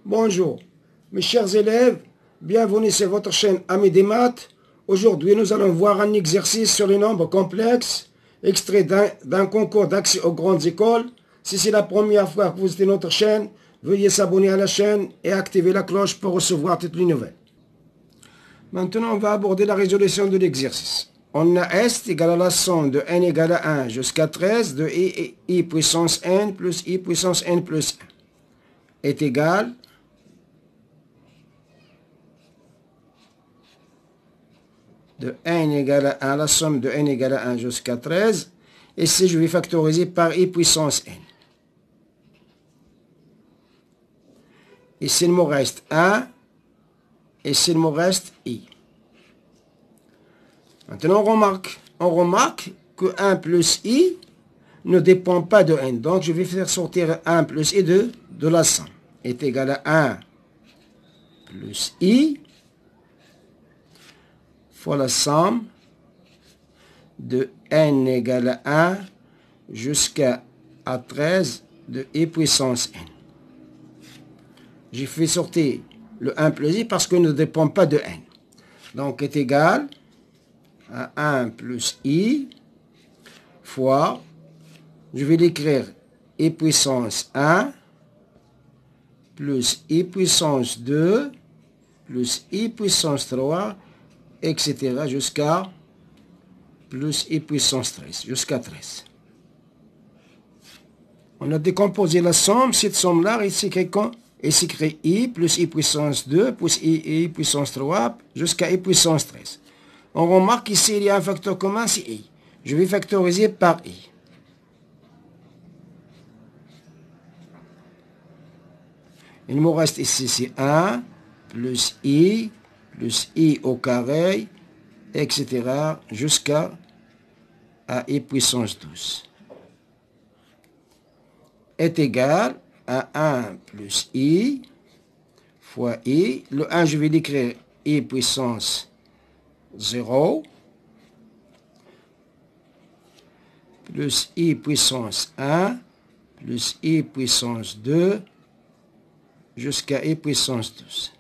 Bonjour, mes chers élèves, bienvenue sur votre chaîne Amis des maths. Aujourd'hui, nous allons voir un exercice sur les nombres complexes, extrait d'un concours d'accès aux grandes écoles. Si c'est la première fois que vous visitez notre chaîne, veuillez s'abonner à la chaîne et activer la cloche pour recevoir toutes les nouvelles. Maintenant, on va aborder la résolution de l'exercice. On a S égale à la somme de n égale à 1 jusqu'à 13 de i puissance n plus i puissance n plus 1 est égal de n égale à 1, la somme de n égale à 1 jusqu'à 13. Ici, je vais factoriser par i puissance n. Ici, il me reste 1. Ici, il me reste i. Maintenant, on remarque que 1 plus i ne dépend pas de n. Donc, je vais faire sortir 1 plus i de la somme. Est égal à 1 plus i fois la somme de n égale à 1 jusqu'à 13 de i puissance n. J'ai fait sortir le 1 plus i parce qu'il ne dépend pas de n. Donc, est égal à 1 plus i fois, je vais l'écrire, i puissance 1 plus i puissance 2 plus i puissance 3, etc. jusqu'à plus i puissance 13, jusqu'à 13. On a décomposé la somme. Cette somme-là est écrit i plus i puissance 2 plus i puissance 3 jusqu'à i puissance 13. On remarque ici il y a un facteur commun, c'est i. Je vais factoriser par i. Il me reste ici, c'est 1 plus i au carré, etc. jusqu'à i puissance 12. Est égal à 1 plus i fois i. Le 1, je vais l'écrire i puissance 0 plus i puissance 1 plus i puissance 2 jusqu'à i puissance 12.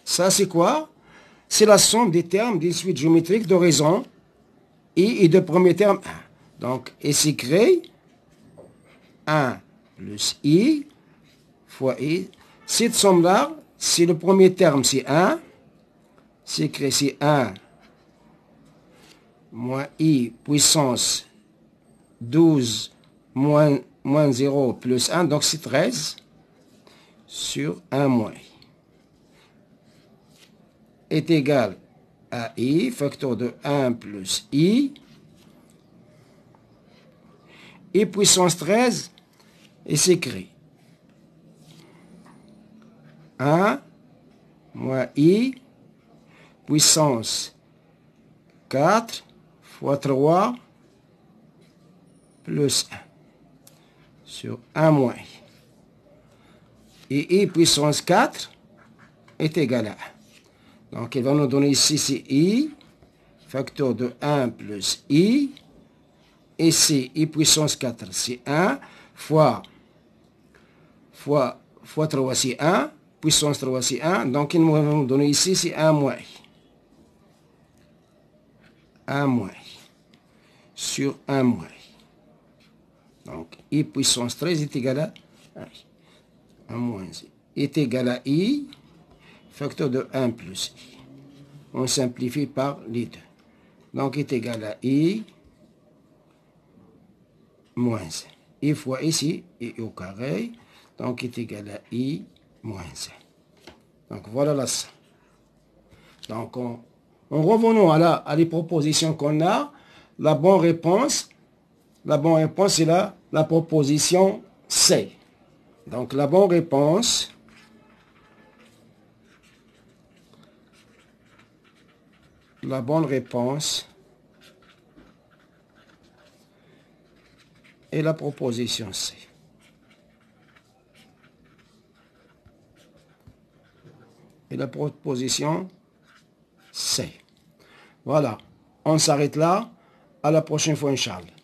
Ça, c'est quoi? C'est la somme des termes des suites géométriques de raison i et de premier terme 1. Donc, et c'est créé 1 plus i fois i. Cette somme-là, c'est le premier terme, c'est 1. C'est créé, c'est 1 moins i puissance 12 moins 0 plus 1. Donc, c'est 13 sur 1 moins i. Est égal à i, facteur de 1 plus i puissance 13, et c'est écrit 1 moins i puissance 4 fois 3 plus 1 sur 1 moins i. Et i puissance 4 est égal à 1. Donc, il va nous donner ici, c'est i, facteur de 1 plus i, et c'est i puissance 4, c'est 1, fois 3, c'est 1, puissance 3, c'est 1, donc il va nous donner ici, c'est 1 moins i. 1 moins i sur 1 moins i. Donc, i puissance 13 est égal à 1. 1 moins i est égal à i, facteur de 1 plus i. On simplifie par les deux. Donc, est égal à i moins 1. I fois ici, i au carré. Donc, est égal à i moins 1. Donc, voilà la somme. Donc, on revenons à les propositions qu'on a. La bonne réponse, c'est la proposition C. Donc, la bonne réponse est la proposition C. Et la proposition C. Voilà. On s'arrête là. À la prochaine fois, Inch'Allah.